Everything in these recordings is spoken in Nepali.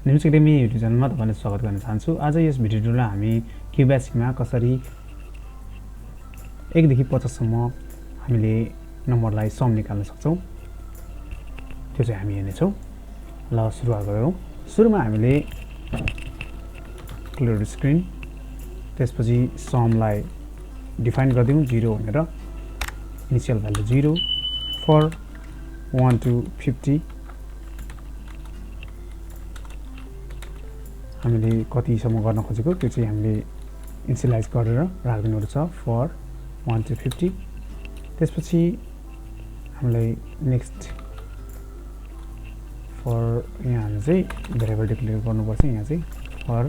निम्सएकाडेमी युट्युब च्यानलमा तपाईलाई स्वागत गर्न चाहन्छु। आज यस भिडियो ट्युटोरियलमा हामी क्युबेसिकमा कसरी 1 देखि 50 सम्म हामीले नम्बरलाई सम निकाल्न सक्छौं त्यो चाहिँ हामी हेर्नेछौं। ल सुरुवात गरौँ। सुरुमा हामीले क्लियर स्क्रिन, त्यसपछि समलाई डिफाइन गर्दियौं 0 भनेर, इनिशियल भ्यालु 0 फर 1 to 50 हामीले कति सम्म गर्न खोजेको त्यो चाहिँ हामीले इनिशियलाइज गरेर राख्दिनु छ फर 1 to 50। त्यसपछि हामीलाई नेक्स्ट फर यहाँ हामी चाहिँ भेरिएबल डिक्लेयर गर्नुपर्छ। यहाँ चाहिँ for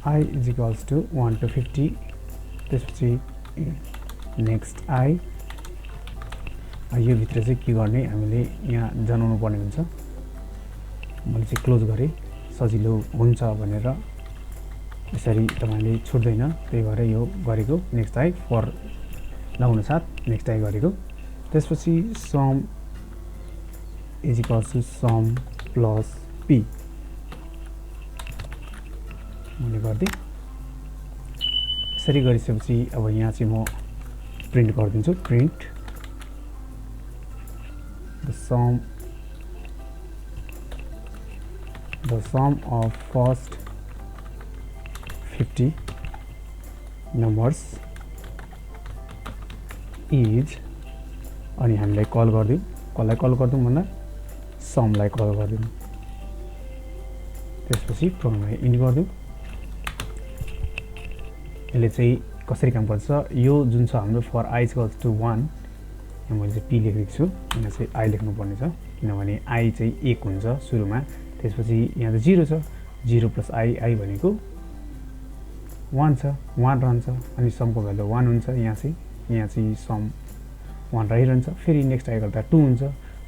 I is equals to 1 to 50। त्यसपछि नेक्स्ट I यो भित्र चाहिँ के गर्ने हामीले यहाँ जनाउनु पर्ने हुन्छ। मैले चाहिँ क्लोज गरे सजिलो हुन्छ भनेर, यसरी तपाईले छुट्दैन, त्यही भएर यो गरेको। नेक्स्ट I फर लाउन साथ नेक्स्ट I गरेको। त्यसपछि sum is equals to sum plus p मैले गर्दै। यसरी गरिसकेपछि अब यहाँ चाहिँ म प्रिन्ट गरिदिन्छु। Print the sum of first 50 numbers is, अनि हामीलाई कल गर्दियौ। कसलाई कल गर्दियौ भन्दा समलाई कल गर्दियौ। त्यसपछि प्रोग्रामलाई इन्ड गर्दियौ। यसले चाहिँ कसरी काम गर्छ, यो जुन छ हाम्रो फर I इक्वल्स टु 1, यहाँ मैले चाहिँ p लेखेको छु, यहाँ चाहिँ I लेख्नु पर्ने छ किनभने I चाहिँ 1 हुन्छ सुरुमा। त्यसपछि यहाँ त 0 छ, 0 प्लस I भनेको 1 छ, 1 रहन्छ, अनि समको भ्यालु 1 हुन्छ। यहाँ चाहिँ सम 1 रहिरहन्छ। फेरि नेक्स्ट I गर्दा 2 हुन्छ,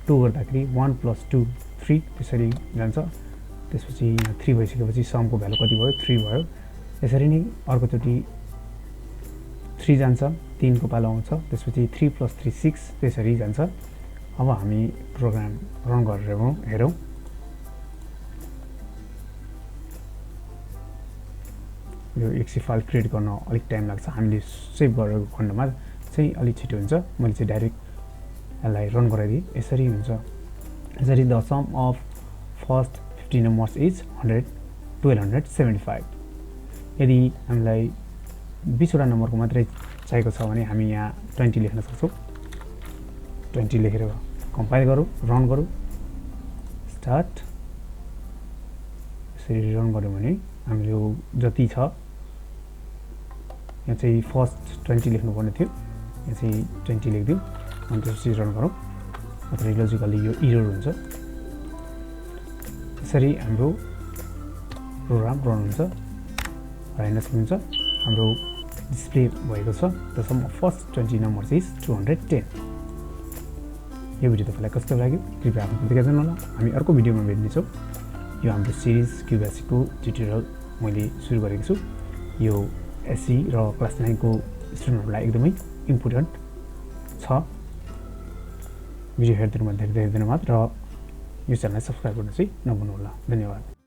2 गर्दाखेरि 1 प्लस 2 3 त्यसरी जान्छ। त्यसपछि यहाँ 3 भइसकेपछि समको भ्यालु कति भयो, 3 भयो। यसरी नै अर्कोचोटि 3 जान्छ, 3 को पालो आउँछ, त्यसपछि 3 प्लस 3 6 त्यसरी जान्छ। अब हामी प्रोग्राम रन गरेर हेरौँ। यो एक्सि फाइल क्रिएट गर्न अलिक टाइम लाग्छ, हामीले सेभ गरेको खण्डमा चाहिँ अलिक छिटो हुन्छ। मैले चाहिँ डाइरेक्ट यसलाई रन गराइदिएँ। यसरी हुन्छ। यसरी the sum of first 50 numbers is 1275। यदि हामीलाई 20 वटा नम्बरको मात्रै चाहिएको छ भने हामी यहाँ 20 लेख्न सक्छौँ। 20 लेखेर कम्पाइल गरौँ, रन गरौँ, स्टार्ट। यसरी रन गऱ्यौँ भने हामीले यो जति छ, यहाँ चाहिँ फर्स्ट 20 लेख्नु पर्ने थियो, यहाँ चाहिँ 20 लेखिदिउँ। अनि त्यसपछि रन गरौँ, नत्र लजिकली यो इरर हुन्छ। यसरी हाम्रो प्रोग्राम रन हुन्छ र हेर्न सक्नुहुन्छ हाम्रो डिस्प्ले भएको छ। The sum of first 20 numbers is 210। यो भिडियो तपाईलाई कस्तो लाग्यो कृपया आफ्नो प्रतिक्रिया जनाउनु होला। हामी अर्को भिडियोमा भेट्नेछौँ। यो हाम्रो सिरिज क्युबेसिकको ट्युटोरियल मैले सुरु गरेको छु। यो एससी र क्लास 9 को स्टुडेन्टहरूलाई एकदमै इम्पोर्टेन्ट छ। भिडियो हेर्नुमा धेरै धेरै धन्यवाद र यो च्यानललाई सब्स्क्राइब गर्न चाहिँ नभुल्नु होला। धन्यवाद।